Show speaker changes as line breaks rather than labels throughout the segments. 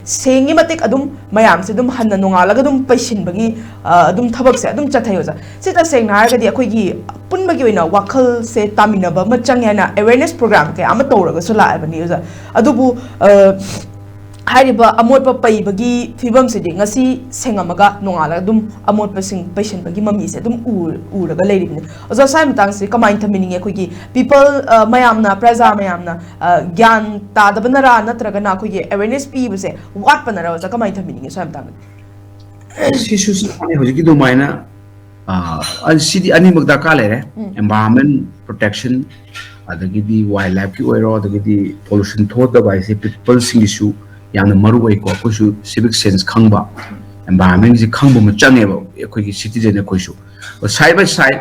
sengi matik adum mayam se dum hanna nongalaga dum paishin bagi adum thabak se adum chathayoja sita sengna hargadi akhoi gi punbagi oina wakhal se taminaba machang yana awareness program ke ama toraga su la bani uza adubu Haiba amot pa pai bagi fibam se ding ngasi sengamaga nongala dum amot pa sing patient bagi mami se dum uraga leiri ni oza sai matang se kamai thamining e khogi people mayamna praja mayamna gyan ta da banara natraga na khogi awareness pi bse wat panara oza kamai thamining e sai matang
sisu ne hoji ki do maina city ani magda ka lere environment protection adagi di wildlife ki oiro adagi di pollution thot da bai se people sing issue yang maru wai ko su civic sense khangba environment ji khangba ma change ba khoi gi citizen ko su side by side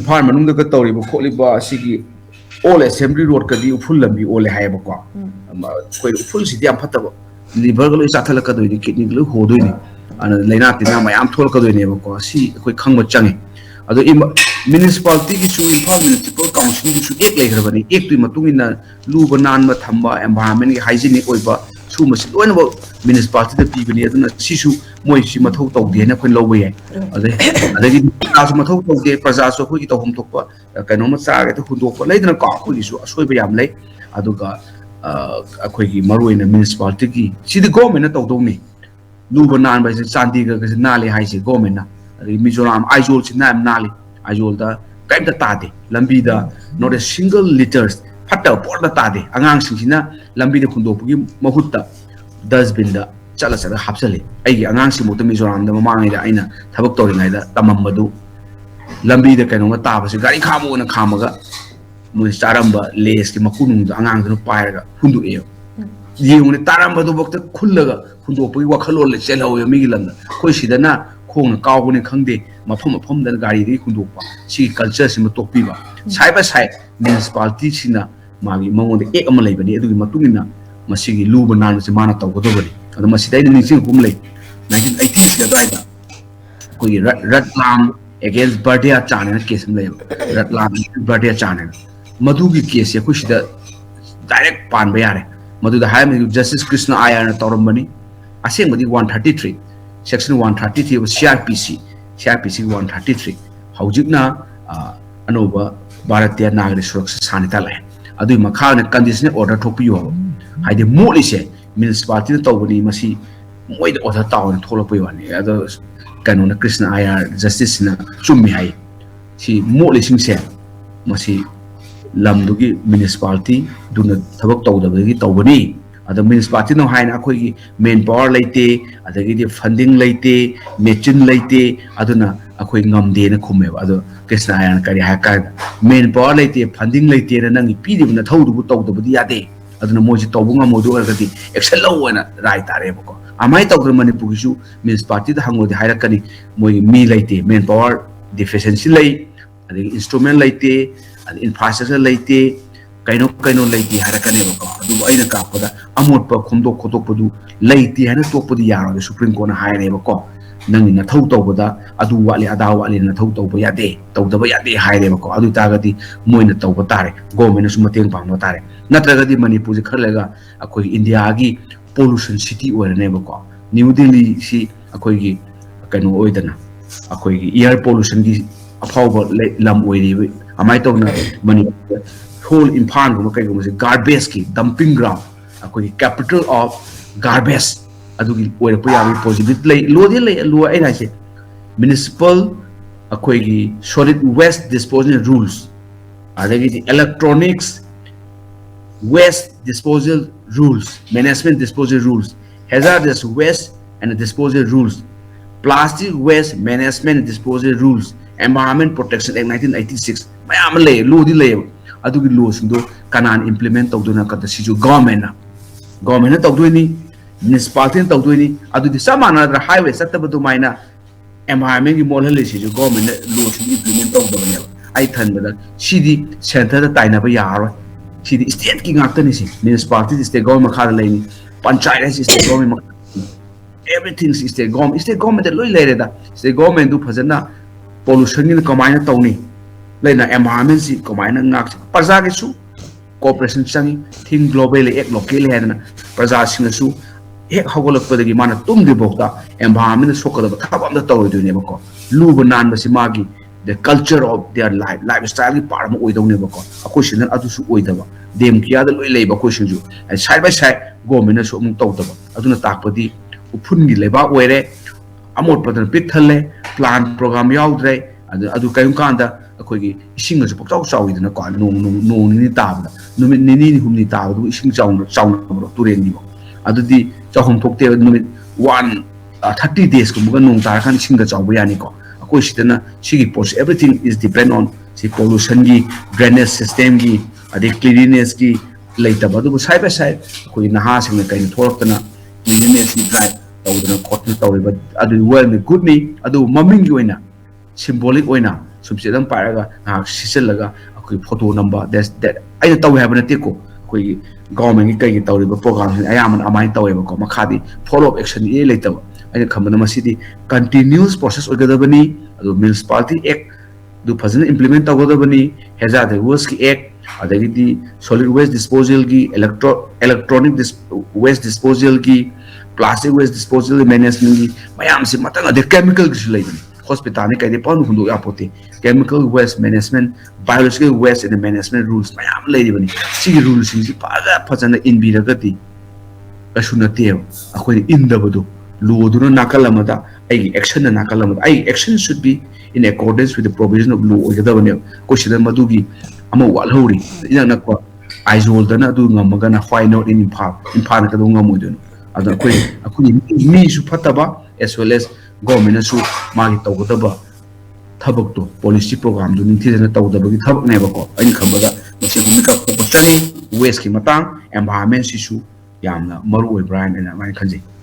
imphal manung da ka tori ba kholi ba sigi all assembly road ka di full lambi ole hai ba ko khoi full city am phata ba liver ga lo sa thala ka do ni kidney lo ho do ni ana leina tina ma yam thol ka do ni ba ko si khoi khangba change ado municipality ki su imphal municipal council ki su ek lekhra bani ek tu matung ina lu ba nan ma thamba environment ki hygienic oi ba su ma loina ba municipality da pi bani aduna sisu moi si mathau tau de na khon lowe ai adagi asu mathau tau de praja so khoi ki to hom thokpa kaino ma sa ga to khundok pa leidana ka khoi su asoi ba yam lei aduga akhoi gi maroina municipality ki sidi government na tau do ni lu ba nan ba se chandi ga na le hai se government na Mizoram Aizol Sinam Nali Aizol da Kaim da Tade Lambida not a single litters Pata Porta Tade Angang Sina Lambida Kundopugi Mahutta dustbin da Chalasara Hapsali Agi Angang Simuta Mizoram the Mamanga Aina Tabaktori Nida Tamamadu Lambida Kanoma Tabas Gari Kamo and Kamaga Mustaramba Leski Makunum the Angang Piraga Hundu Eo Yung Taramba do Bokta Kulaga Hundopugi Wakalo Selo Milan Koshidana Kong Kawuni Kangde, Mapum the Gari Kundupa, see culture in Matopiba. Side by side, municipality Sina, Magi Mongo the Ekamale, but the Matumina, Masigi Lubanan, Simana Togodobody, and the Masida in Humle, 1980s, Red Lam against Bardia Chan case in Red Lam, Bardia Chan. Mathoudi case, Yakushida direct Pan Bayare, Mathu the High Justice Krishna Iyer and Toromani, I say Madi 133. Section 133 was CRPC 133. Haujikna Anova Baratia Nagari Suraksa Sanitala. Adu Makana condition order to Pio. I the more say municipality Tobani Masi Moid Otter Town Tolopuani. Others Canon Krishna Iyer Justice Chumihai. She more listening said Masi Lamdugi municipality do not talk to the Tobani. The municipality no high na manpower laite, adagi funding laite, machine laite, aduna akoi ngamde na khumeba ado Krishna ayan kari haka manpower laite, funding laite na nangi pidi na thaudu bu tawdu bu yade aduna moji tawbunga modu argati excel na right tare bako amai tawdu Manipur su municipality da hango de hairakani moi mi laite manpower deficiency lai adagi instrument laite infrastructure laite kaino laiti harakane bako adu aina ka pada amot pa khomdo khotok padu laiti hana tok padu yaro supreme court na haire bako nang na thau taw bada adu wali ada wali na thau taw ba yade taw da ba yade haire bako adu tagadi moina taw ba tare government su mateng pang no tare natraga di Manipur ji kharlega akoi India gi pollution city ore ne bako New Delhi si akoi gi kaino oidana akoi gi air pollution gi afau lam oiri amai taw na Manipur whole impan garbage ki dumping ground akoi capital of garbage adugi oira puyami positive lay lo ai na se municipal akoi gi solid waste disposal rules adagi the electronics waste disposal rules management disposal rules hazardous waste and disposal rules plastic waste management and disposal rules environment protection act 1986 mayam lay lo di lay adugi laws do kanan implement tawduna ka siju government na tawduni municipality tawduni adu di samana ra highway satabadu maina environment gi mol hale siju government laws implement tawduna ai than bada sidi center da taina ba yaro sidi state ki ngakta ni si municipality state government khar laini panchayat state government everything is state government loi lere da state government du phajana pollution ni kamaina tawni Lena environment si komaina ngak praja su cooperation changi thing global ek local hai na praja sing su hek hogolakpadagi mana tumdi bokta environment sokadaba thabam da tawidune bako luba nan basi magi the culture of their lifestyle ki parma oidone bako akoi sinan adusu oidaba dem kiya da loi leiba ko sinju side by side government so mung tawdaba aduna takpadi upun gi leba oire amot padan pithalle plan program yaudre adu kayum kanda akoi gi ising so poktaw chawidana ko nong ni tabda numit ni humni tabdu ising chaw turen ni adudi chahum thokte numit 30 days ko muga nong tar khan singa chawbu yani ko akoi sidana sigi post everything is depend on si pollution gi drainage system gi ade cleanliness gi leitaba du side by side akoi naha sing kai thortana cleanliness gi drive tawdana khotna tawriba adu well me good me adu maming gi oina symbolic oina subsidam paraga ha siselaga akoi photo number that aina taw have na teko akoi government gi kai tawriba program ayaman amai taweba ko makhadi follow up action e leitaba aina khamana masidi continuous process ogadabani adu municipality act du fazana implement tawgadabani hazard rules ki act adagidi solid waste disposal ki electronic waste disposal ki plastic waste disposal management ki mayam se matang ade chemical ki leidani hospital ni kai de panu hundu apote chemical waste management biological waste and management rules mayam leidibani sigi rules si paga fazana inbiragati kasunate akoi indabadu law nakalamada ai action nakalamada ai action should be in accordance with the provision of law ogadabani question madugi ama walhori ina nakwa aizol dana du ngamaga na why not in imphal ka du ngamoidun ada akoi mi su fataba as well as government su magi tawgadaba thabak to policy program du ninthi na tawdaba gi thabak ne bako ani khambaga masi humika ko chani waste ki matang environment si su yamna maru oi brand na mai khanji